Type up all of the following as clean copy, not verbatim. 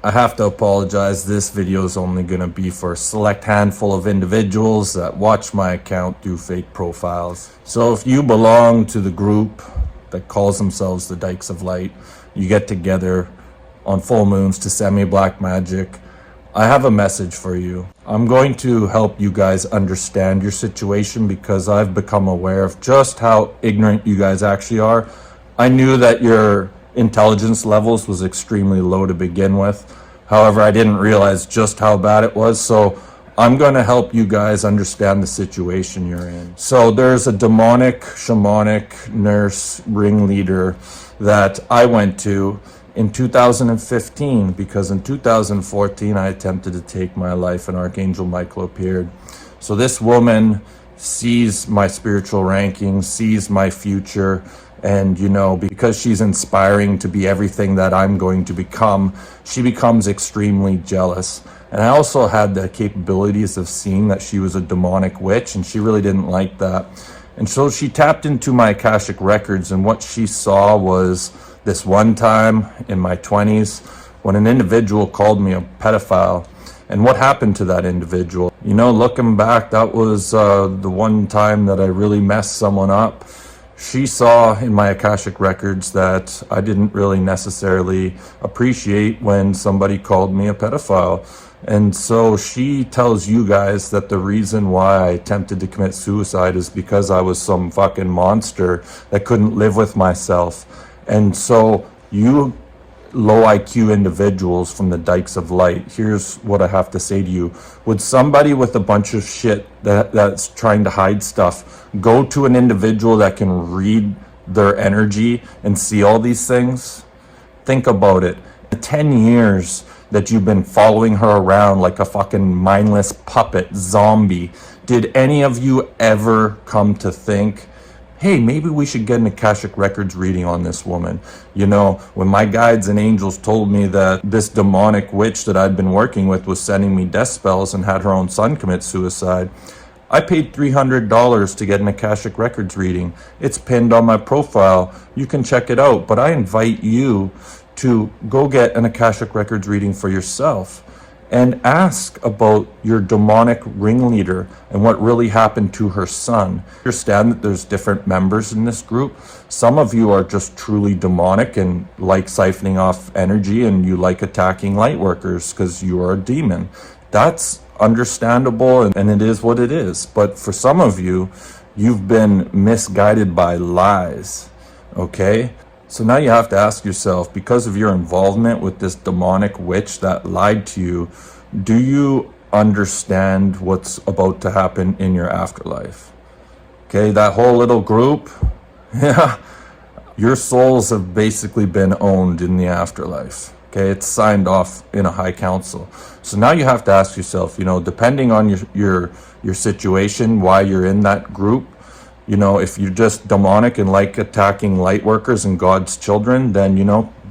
I have to apologize. This video is only going to be for a select handful of individuals that watch my account do fake profiles. So if you belong to the group that calls themselves the Dykes of Light, you get together on full moons to send me black magic, I have a message for you. I'm going to help you guys understand your situation because I've become aware of just how ignorant you guys actually are. I knew that your intelligence levels was extremely low to begin with. However, I didn't realize just how bad it was. So I'm going to help you guys understand the situation you're in. So there's a demonic, shamanic nurse ringleader that I went to in 2015 because in 2014 I attempted to take my life and Archangel Michael appeared. So this woman sees my spiritual ranking, sees my future, and because she's inspiring to be everything that I'm going to become, she becomes extremely jealous. And I also had the capabilities of seeing that she was a demonic witch, and she really didn't like that. And so she tapped into my Akashic records, and what she saw was this one time in my 20s when an individual called me a pedophile. And what happened to that individual? Looking back, that was the one time that I really messed someone up. She saw in my Akashic records that I didn't really necessarily appreciate when somebody called me a pedophile. And so she tells you guys that the reason why I attempted to commit suicide is because I was some fucking monster that couldn't live with myself. And so you low IQ individuals from the Dykes of Light, here's what I have to say to you. Would somebody with a bunch of shit that's trying to hide stuff go to an individual that can read their energy and see all these things? Think about it. The 10 years that you've been following her around like a fucking mindless puppet zombie, did any of you ever come to think, hey, maybe we should get an Akashic Records reading on this woman? When my guides and angels told me that this demonic witch that I'd been working with was sending me death spells and had her own son commit suicide, I paid $300 to get an Akashic Records reading. It's pinned on my profile. You can check it out. But I invite you to go get an Akashic Records reading for yourself and ask about your demonic ringleader and what really happened to her son. Understand that there's different members in this group. Some of you are just truly demonic and like siphoning off energy, and you like attacking light workers because you are a demon. That's understandable, and it is what it is. But for some of you, you've been misguided by lies, okay? So now you have to ask yourself, because of your involvement with this demonic witch that lied to you, do you understand what's about to happen in your afterlife? Okay, that whole little group, yeah, your souls have basically been owned in the afterlife. Okay, it's signed off in a high council. So now you have to ask yourself, depending on your situation, why you're in that group, if you're just demonic and like attacking light workers and God's children, then,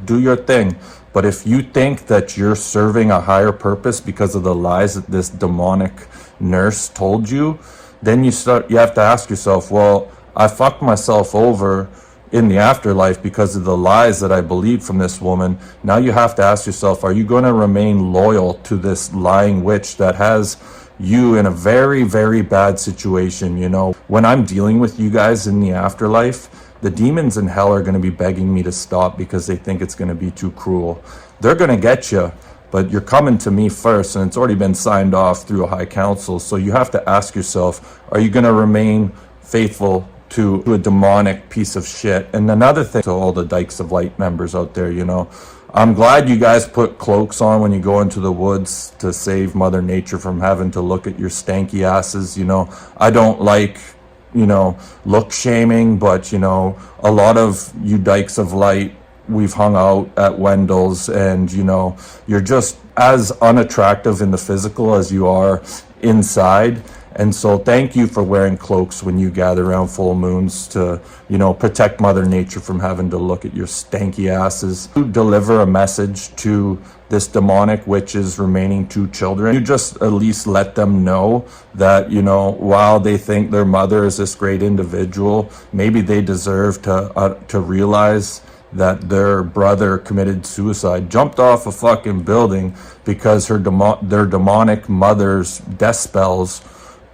do your thing. But if you think that you're serving a higher purpose because of the lies that this demonic nurse told you, then you have to ask yourself, well, I fucked myself over in the afterlife because of the lies that I believed from this woman. Now you have to ask yourself, are you going to remain loyal to this lying witch that has you in a very, very bad situation? When I'm dealing with you guys in the afterlife, the demons in hell are going to be begging me to stop because they think it's going to be too cruel. They're going to get you, but you're coming to me first, and it's already been signed off through a high council. So you have to ask yourself, are you going to remain faithful to a demonic piece of shit? And another thing to all the Dykes of Light members out there, I'm glad you guys put cloaks on when you go into the woods to save Mother Nature from having to look at your stanky asses. I don't like, look shaming, but, a lot of you Dykes of Light, we've hung out at Wendell's, and, you're just as unattractive in the physical as you are inside. And so thank you for wearing cloaks when you gather around full moons to, protect Mother Nature from having to look at your stanky asses. You deliver a message to this demonic witch's remaining 2 children. You just at least let them know that, while they think their mother is this great individual, maybe they deserve to realize that their brother committed suicide, jumped off a fucking building because their demonic mother's death spells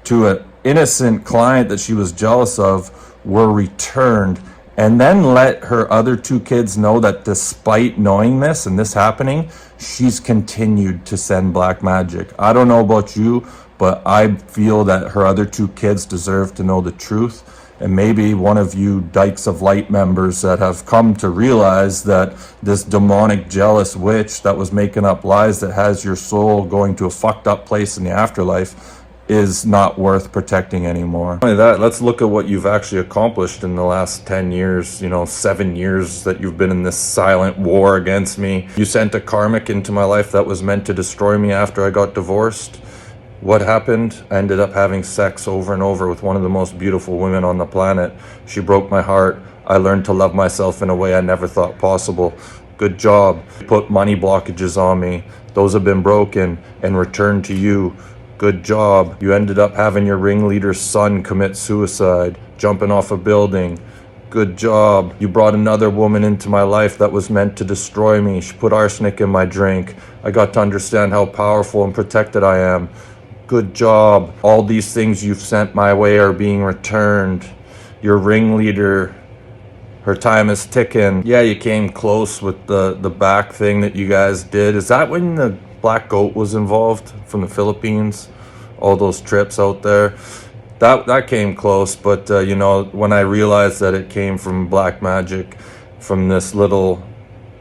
to an innocent client that she was jealous of were returned, and then let her other two kids know that despite knowing this and this happening, she's continued to send black magic. I don't know about you, but I feel that her other two kids deserve to know the truth. And maybe one of you Dykes of Light members that have come to realize that this demonic jealous witch that was making up lies that has your soul going to a fucked up place in the afterlife is not worth protecting anymore. Not only that, let's look at what you've actually accomplished in the last 10 years, 7 years that you've been in this silent war against me. You sent a karmic into my life that was meant to destroy me after I got divorced. What happened? I ended up having sex over and over with one of the most beautiful women on the planet. She broke my heart. I learned to love myself in a way I never thought possible. Good job. You put money blockages on me. Those have been broken and returned to you. Good job. You ended up having your ringleader's son commit suicide, jumping off a building. Good job. You brought another woman into my life that was meant to destroy me. She put arsenic in my drink. I got to understand how powerful and protected I am. Good job. All these things you've sent my way are being returned. Your ringleader, her time is ticking. Yeah, you came close with the back thing that you guys did. Is that when the black goat was involved from the Philippines? All those trips out there? That came close, but when I realized that it came from black magic, from this little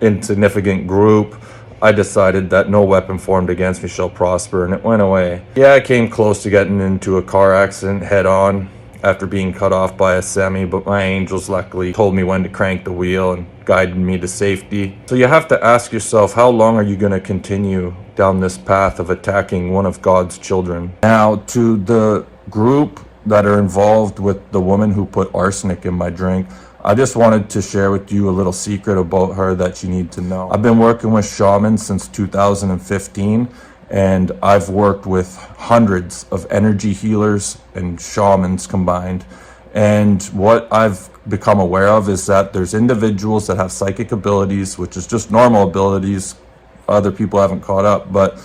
insignificant group, I decided that no weapon formed against me shall prosper, and it went away. Yeah, I came close to getting into a car accident head on after being cut off by a semi, but my angels luckily told me when to crank the wheel and guided me to safety. So you have to ask yourself, how long are you going to continue down this path of attacking one of God's children? Now, to the group that are involved with the woman who put arsenic in my drink, I just wanted to share with you a little secret about her that you need to know. I've been working with shamans since 2015, and I've worked with hundreds of energy healers and shamans combined. And what I've become aware of is that there's individuals that have psychic abilities, which is just normal abilities. Other people haven't caught up, but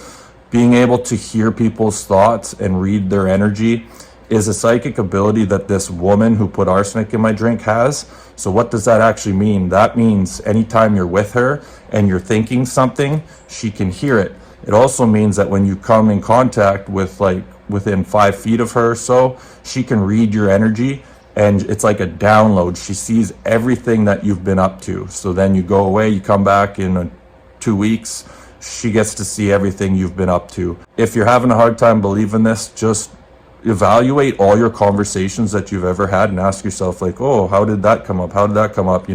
being able to hear people's thoughts and read their energy is a psychic ability that this woman who put arsenic in my drink has. So what does that actually mean? That means anytime you're with her and you're thinking something, she can hear it. It also means that when you come in contact with, like, within 5 feet of her or so, she can read your energy, and it's like a download. She sees everything that you've been up to. So then you go away, you come back in 2 weeks, she gets to see everything you've been up to. If you're having a hard time believing this, just evaluate all your conversations that you've ever had and ask yourself, like, oh, how did that come up? How did that come up?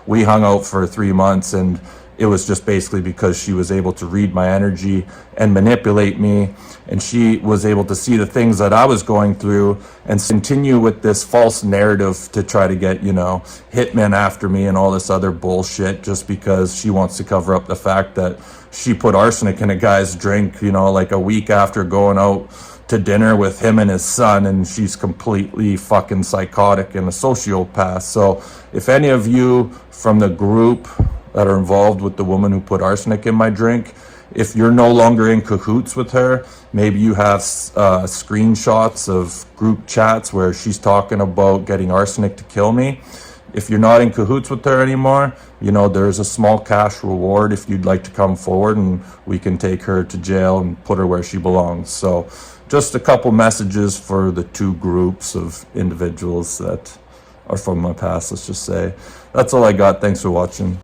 We hung out for 3 months, and it was just basically because she was able to read my energy and manipulate me, and she was able to see the things that I was going through and continue with this false narrative to try to get, hitmen after me and all this other bullshit, just because she wants to cover up the fact that she put arsenic in a guy's drink, like a week after going out to dinner with him and his son, and she's completely fucking psychotic and a sociopath. So if any of you from the group that are involved with the woman who put arsenic in my drink, if you're no longer in cahoots with her, maybe you have screenshots of group chats where she's talking about getting arsenic to kill me. If you're not in cahoots with her anymore, there's a small cash reward if you'd like to come forward, and we can take her to jail and put her where she belongs. So just a couple messages for the two groups of individuals that are from my past, let's just say. That's all I got. Thanks for watching.